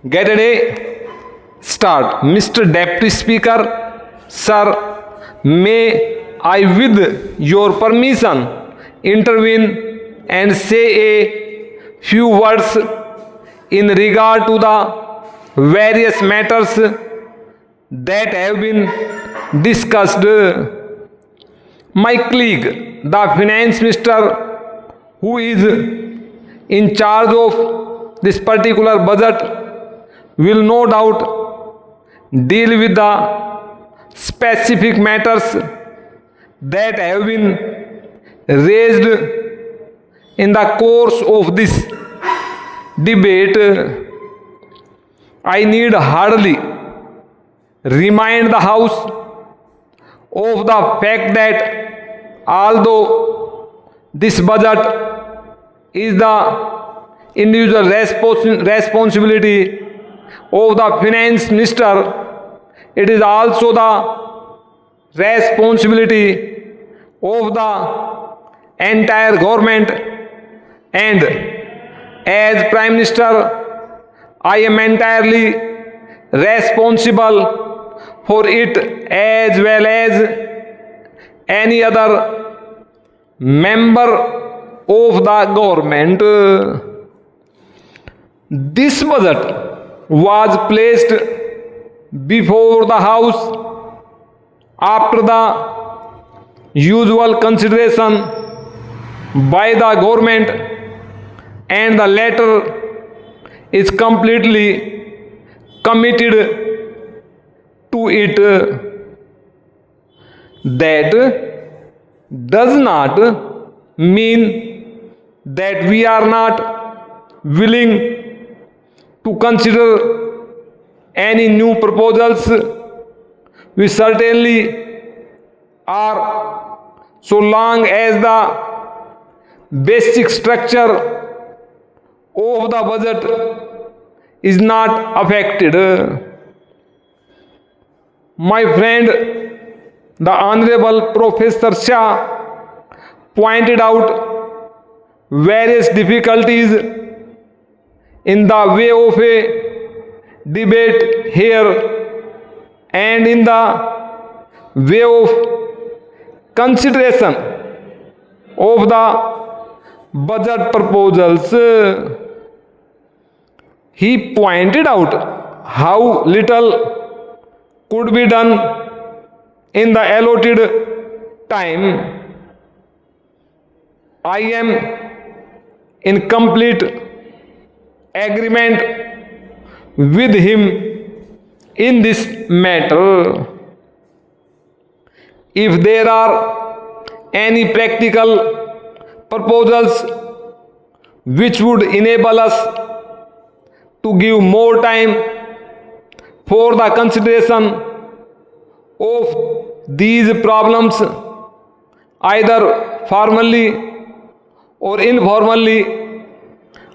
Get ready. Start. Mr. Deputy Speaker, sir, may I, with your permission, intervene and say a few words in regard to the various matters that have been discussed. My colleague, the Finance Minister, who is in charge of this particular budget, will no doubt deal with the specific matters that have been raised in the course of this debate. I need hardly remind the House of the fact that although this budget is the individual responsibility of the Finance Minister, it is also the responsibility of the entire government, and as Prime Minister, I am entirely responsible for it as well as any other member of the government. This budget was placed before the House after the usual consideration by the government, and the latter is completely committed to it. That does not mean that we are not willing to consider any new proposals. We certainly are, so long as the basic structure of the budget is not affected. My friend, the Honorable Professor Shah pointed out various difficulties in the way of a debate here and in the way of consideration of the budget proposals. He pointed out how little could be done in the allotted time. I am in complete agreement with him in this matter. If there are any practical proposals which would enable us to give more time for the consideration of these problems, either formally or informally,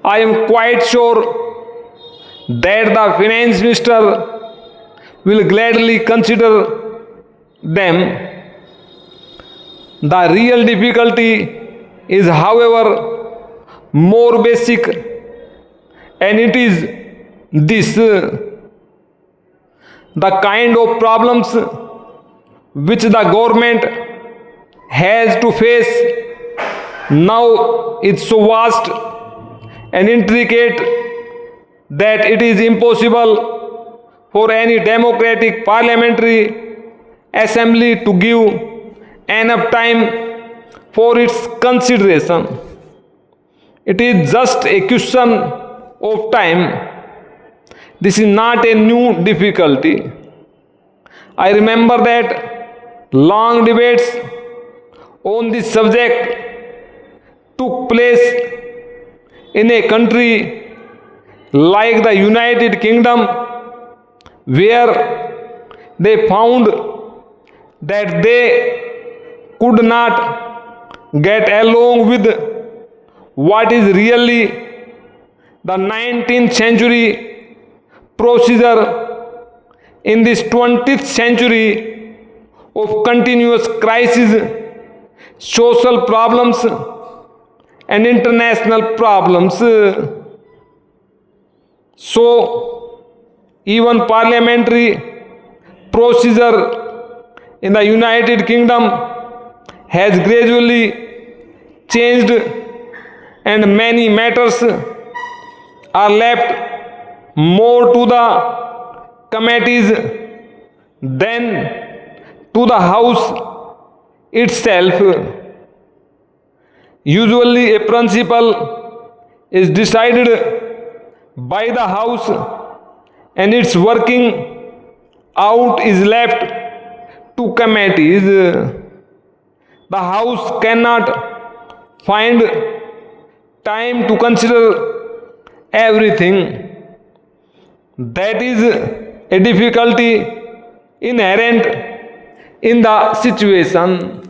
I am quite sure that the Finance Minister will gladly consider them. The real difficulty is, however, more basic, and it is this: the kind of problems which the government has to face now is so vast and intricate that it is impossible for any democratic parliamentary assembly to give enough time for its consideration. It is just a question of time. This is not a new difficulty. I remember that long debates on this subject took place in a country like the United Kingdom, where they found that they could not get along with what is really the 19th century procedure in this 20th century of continuous crisis, social problems and international problems. So Even parliamentary procedure in the United Kingdom has gradually changed, and many matters are left more to the committees than to the House itself. Usually, a principle is decided by the House, and its working out is left to committees. The House cannot find time to consider everything. That is a difficulty inherent in the situation.